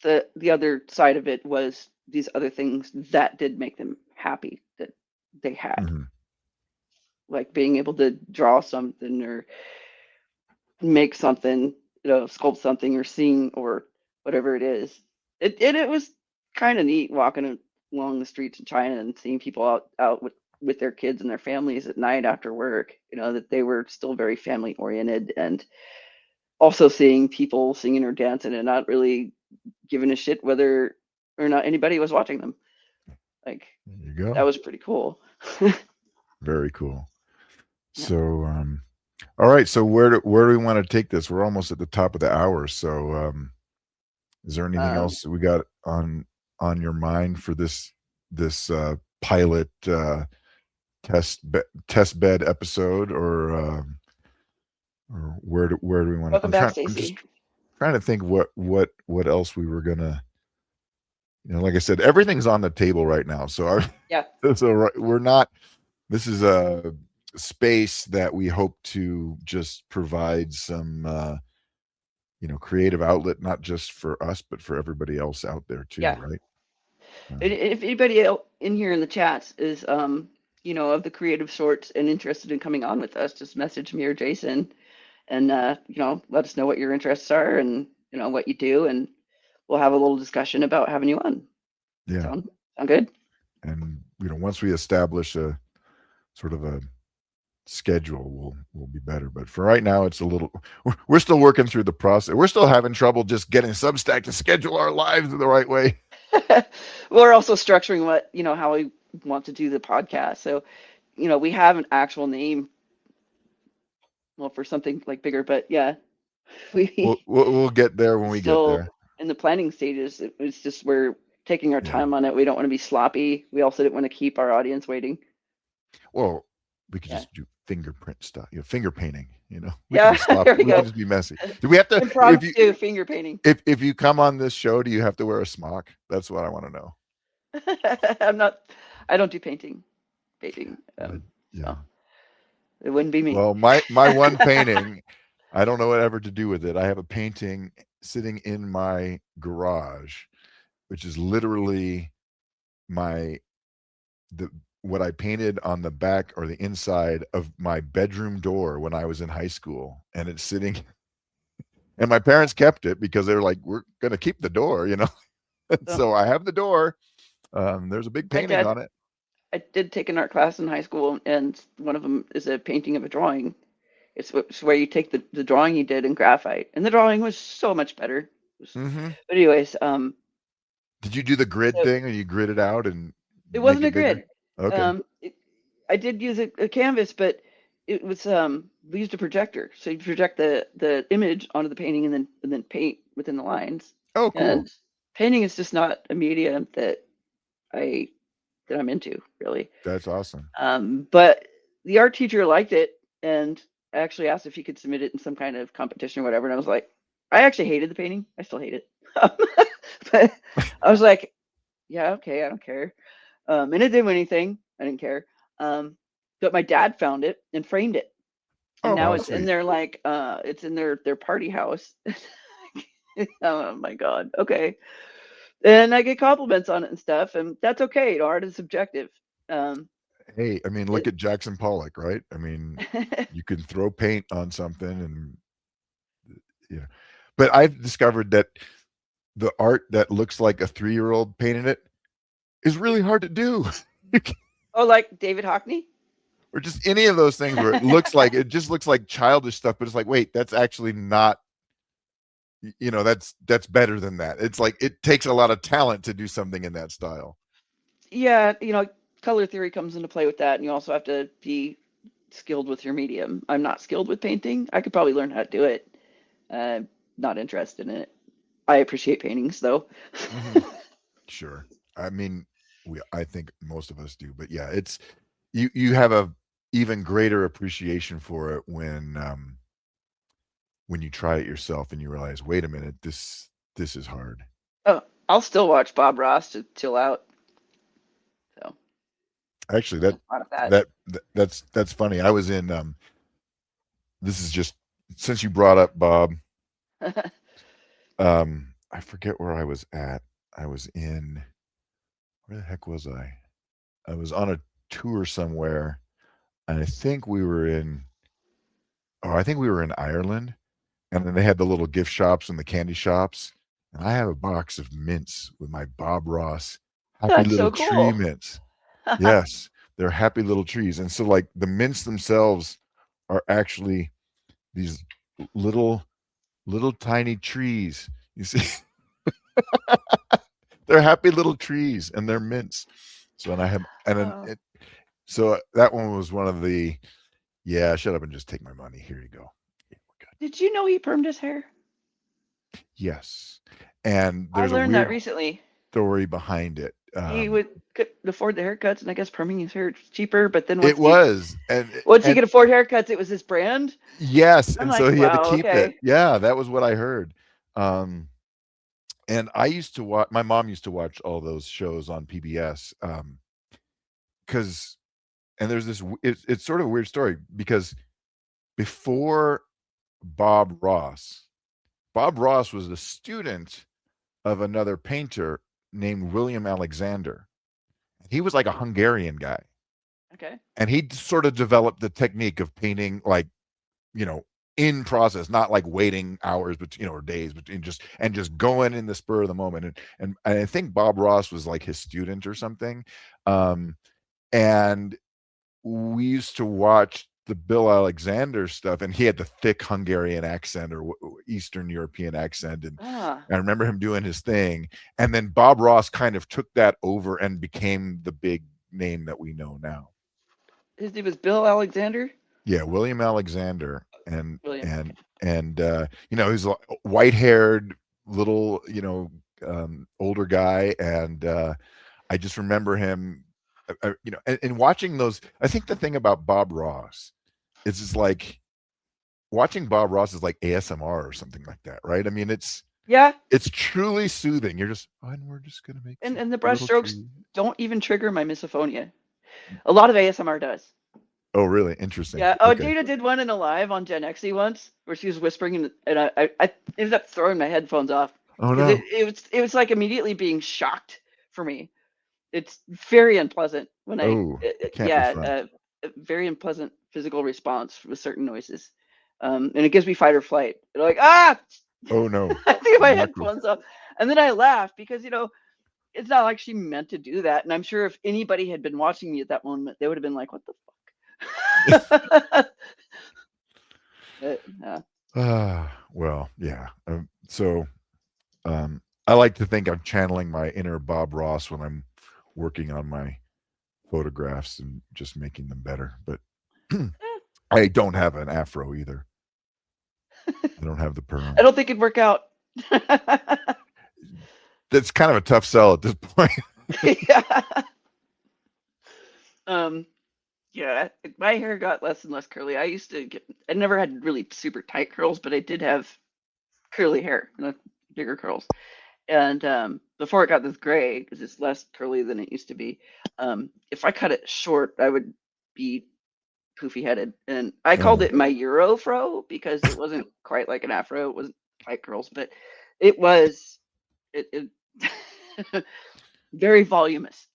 the other side of it was these other things that did make them happy that they had, Mhm. like being able to draw something or make something, sculpt something or sing or whatever it is. It was kind of neat walking along the streets in China and seeing people out with their kids and their families at night after work. That they were still very family oriented, and also seeing people singing or dancing and not really giving a shit whether or not anybody was watching them. Like, There you that go. was pretty cool. Very cool. Yeah. So, All right. So where do we want to take this? We're almost at the top of the hour. So is there anything Um, else we got on your mind for this pilot test bed episode, or where do we want to? Welcome back, I'm just Stacy. trying to think what else we were gonna. Like I said, everything's on the table right now. So Yeah, we're not. This is a space that we hope to just provide some creative outlet, not just for us but for everybody else out there too, yeah. right? If anybody in here in the chats is, of the creative sorts and interested in coming on with us, just message me or Jason, and let us know what your interests are and what you do, and we'll have a little discussion about having you on. Yeah. Sound good? And once we establish a sort of a schedule, we'll be better. But for right now, it's a little. We're still working through the process. We're still having trouble just getting Substack to schedule our lives the right way. We're also structuring how we want to do the podcast. So, we have an actual name, well, for something like bigger, but yeah, We'll, we we'll we'll get there when we get still there. in the planning stages. It's just we're taking our Yeah. time on it. We don't want to be sloppy. We also didn't want to keep our audience waiting. Well, we could Yeah. just do fingerprint stuff, finger painting. We could Yeah, be sloppy. there we We could go. just be messy. Do we have to? Impromptu finger painting. If you come on this show, do you have to wear a smock? That's what I want to know. I'm not. I don't do painting. Uh, yeah. So it wouldn't be me. Well, my one painting, I don't know whatever to do with it. I have a painting sitting in my garage, which is literally my the what I painted on the back or the inside of my bedroom door when I was in high school, and it's sitting. And my parents kept it because they were like, "We're gonna keep the door." So So I have the door. There's a big my painting dad, on it. I did take an art class in high school, and one of them is a painting of a drawing. It's where you take the drawing you did in graphite, and the drawing was so much better. Hmm. But anyways, Did you do the grid so thing, or you grid it out and it make wasn't it a bigger? grid. Okay. Um, it, I did use a canvas, but it was we used a projector, so you project the image onto the painting and then paint within the lines. Oh, cool. And painting is just not a medium I that I'm into really. That's awesome. But the art teacher liked it and actually asked if he could submit it in some kind of competition or whatever. And I was like, I actually hated the painting. I still hate it. But I was like, yeah, okay, I don't care. And it didn't win anything. I didn't care. But my dad found it and framed it. And Oh, now how it's in sweet. it's in their party house. Oh my God. Okay. And I get compliments on it and stuff, and that's okay. Art is subjective. Um, Hey, I mean, look it, at Jackson Pollock, right? I mean, you can throw paint on something, and yeah. But I've discovered that the art that looks like a 3-year-old painted it is really hard to do. oh, like David Hockney? Or just any of those things where it just looks like childish stuff, but it's like, wait, that's actually not, that's better than that. It's like it takes a lot of talent to do something in that style. Yeah, color theory comes into play with that, and you also have to be skilled with your medium. I'm not skilled with painting. I could probably learn how to do it. Uh, Not interested in it. I appreciate paintings though. Hmm. Sure. I mean, I think most of us do, but yeah, it's you have a even greater appreciation for it when you try it yourself and you realize, wait a minute, this is hard. Oh, I'll still watch Bob Ross to chill out. So Actually, I'm fine with that's funny. I was in this is just since you brought up Bob, that. I forget where I was at. I was in where the heck was I? I was on a tour somewhere, and I think we were in Ireland, and then they had the little gift shops and the candy shops, and I have a box of mints with my Bob Ross Happy That's Little so Tree cool. mints. Yes, they're happy little trees, and so like the mints themselves are actually these little tiny trees. You see, they're happy little trees, and they're mints. So and I have and then Oh, so that one was one of the Yeah, shut up and just take my money. Here you go. Yeah, we're good. Did you know he permed his hair? Yes. And I there's a learned that weird recently. story behind it. He couldn't afford the haircuts, and I guess perming his hair was cheaper. But then It was, once he and could afford haircuts, it was his brand. yes, I'm and so like, he had to wow, keep it. okay. Yeah, that was what I heard. Um, and I used to watch. My mom used to watch all those shows on PBS. Because and there's this. It's sort of a weird story because before Bob Ross, Bob Ross was a student of another painter named William Alexander. He was like a Hungarian guy, Okay. and he sort of developed the technique of painting like, you know, in process, not like waiting hours, but or days, but just going in the spur of the moment. And I think Bob Ross was like his student or something. Um, and we used to watch the Bill Alexander stuff, and he had the thick Hungarian accent or Eastern European accent, and Ah, I remember him doing his thing. And then Bob Ross kind of took that over and became the big name that we know now. his name was Bill Alexander. Yeah, William Alexander, and William. and and he's a white-haired little, older guy, and I just remember him, and watching those. I think the thing about Bob Ross is it's like watching Bob Ross is like ASMR or something like that, right? I mean, Yeah, it's truly soothing. You're just, oh, and we're just gonna make and some the brush little strokes tree. don't even trigger my misophonia. A lot of ASMR does. Oh, really? Interesting. Yeah. Oh, Okay. Dana did one in a live on Gen XE once where she was whispering, and I ended up throwing my headphones off Oh because no. it was like immediately being shocked for me. It's very unpleasant when Oh, it can't be yeah, fun. a very unpleasant physical response with certain noises, and it gives me fight or flight. They're like, ah, Oh no. I take my Not cool. headphones off, and then I laugh because it's not like she meant to do that, and I'm sure if anybody had been watching me at that moment, they would have been like, what the fuck. Yeah. Well, yeah. So I like to think I'm channeling my inner Bob Ross when I'm working on my photographs and just making them better. But I don't have an afro either. I don't have the I perm. don't think it'd work out. That's kind of a tough sell at this point. Yeah. Um, yeah, my hair got less and less curly. I never had really super tight curls, but I did have curly hair, bigger curls. And before it got this gray, because it's less curly than it used to be, if I cut it short, I would be poofy headed. And I called Oh, it my Euro fro because it wasn't quite like an afro. It wasn't tight curls, but it was it very voluminous.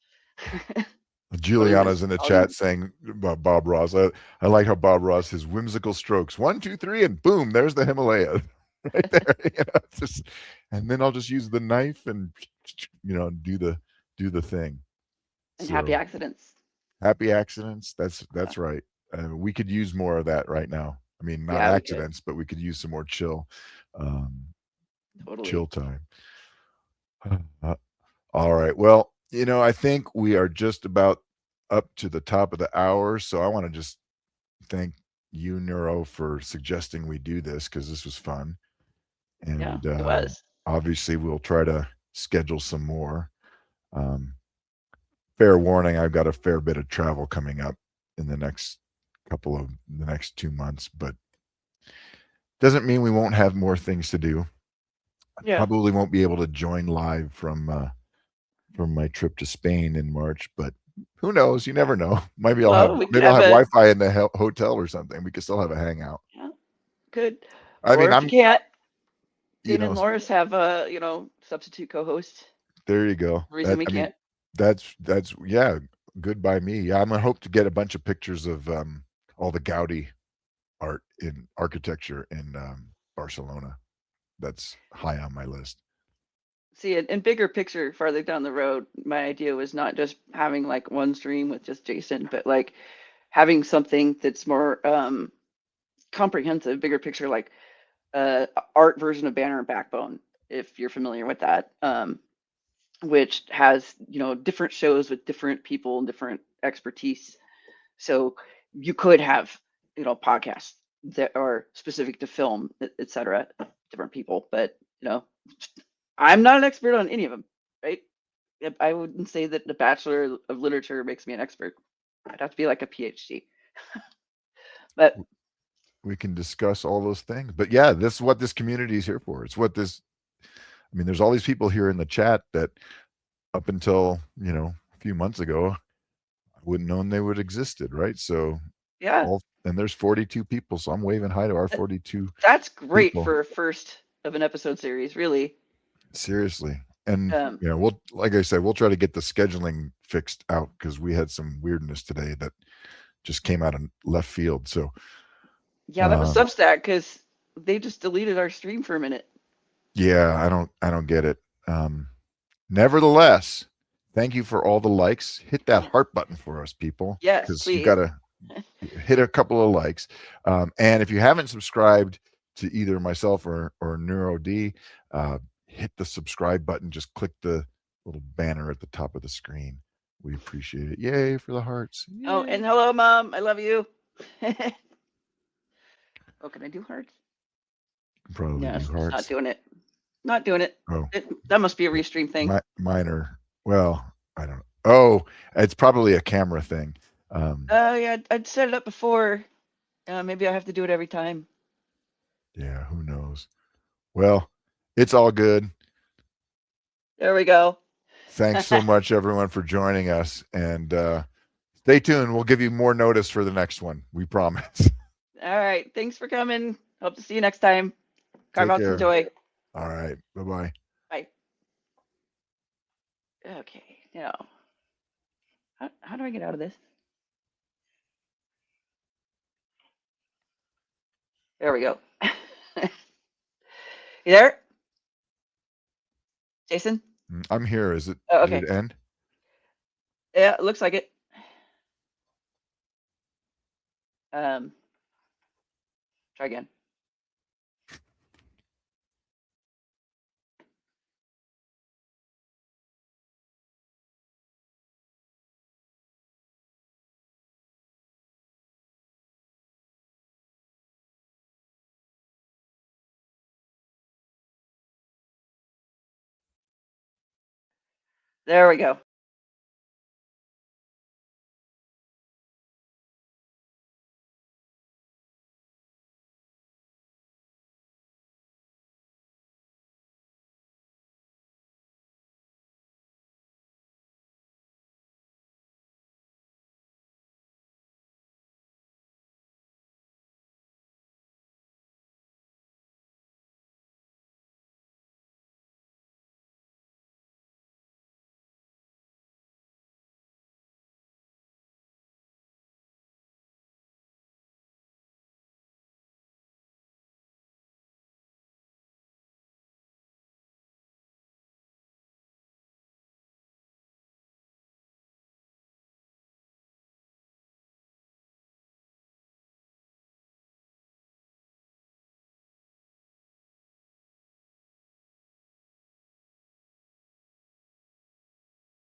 Juliana's voluminous, in the chat voluminous. saying about Bob Ross. I like how Bob Ross, his whimsical strokes, 1, 2, 3, and boom, there's the Himalaya right there. It's just, and then I'll just use the knife and do the thing. And happy So accidents. happy accidents. Yeah, That's right. We could use more of that right now. I mean, not yeah, we could accidents, but we could use some more um, chill totally. time. Uh, all right. Well, I think we are just about up to the top of the hour. So I want to just thank you, Neuro, for suggesting we do this because this was fun. Yeah, And it was. obviously, we'll try to schedule some more. Um, Fair warning, I've got a fair bit of travel coming up in the next 2 months, but doesn't mean we won't have more things to do. I Yeah. probably won't be able to join live from my trip to Spain in March, but who knows? You never know. Well, we could Maybe I'll have have a Wi-Fi in the hotel or something. We could still have a hangout. yeah, good. I Or mean, if you can't, you Dana know, and Loris have a substitute co-host. there you go. Reason we I mean, can't. that's yeah, good by me. Yeah, I'm gonna hope to get a bunch of pictures of all the Gaudi art in architecture in Barcelona. That's high on my list. See, in bigger picture, farther down the road, my idea was not just having like one stream with just Jason, but like having something that's more comprehensive, bigger picture, like art version of Banner and Backbone, if you're familiar with that, which has different shows with different people and different expertise. So you could have podcasts that are specific to film, etc. Different people, but I'm not an expert on any of them, right? I wouldn't say that the Bachelor of Literature makes me an expert. I'd have to be like a PhD. But We can discuss all those things. But yeah, this is what this community is here for. It's what this, I mean, there's all these people here in the chat that up until, a few months ago, I wouldn't known they would existed, right? So yeah, and there's 42 people, so I'm waving hi to our 42 that's great people. for a first of an episode series, really. Seriously. And Um, we'll, like I said, we'll try to get the scheduling fixed out because we had some weirdness today that just came out of left field. So yeah, that was Substack because they just deleted our stream for a minute. yeah, I don't get it. Nevertheless, thank you for all the likes. Hit that heart button for us, people, Yes, because you please. got to hit a couple of likes. And if you haven't subscribed to either myself or NeuroD, hit the subscribe button. Just click the little banner at the top of the screen. We appreciate it. Yay for the hearts. Yay. Oh, and hello, Mom. I love you. Oh, can I do hearts? Probably No, do it's hearts. not doing it. Not doing it. Oh, That must be a restream thing. Mine are, well, I don't know. Oh, it's probably a camera thing. Yeah, I'd set it up before. Maybe I have to do it every time. Yeah, who knows? Well, it's all good. There we go. Thanks so much, everyone, for joining us. And stay tuned. We'll give you more notice for the next one. We promise. All right. Thanks for coming. Hope to see you next time. Carve Take out some care. joy. All right. Bye-bye. Bye. Okay. Now, how do I get out of this? There we go. You there, Jason? I'm here. Is it, Oh, did okay. it end? Yeah, it looks like it. Um, Try again. There we go.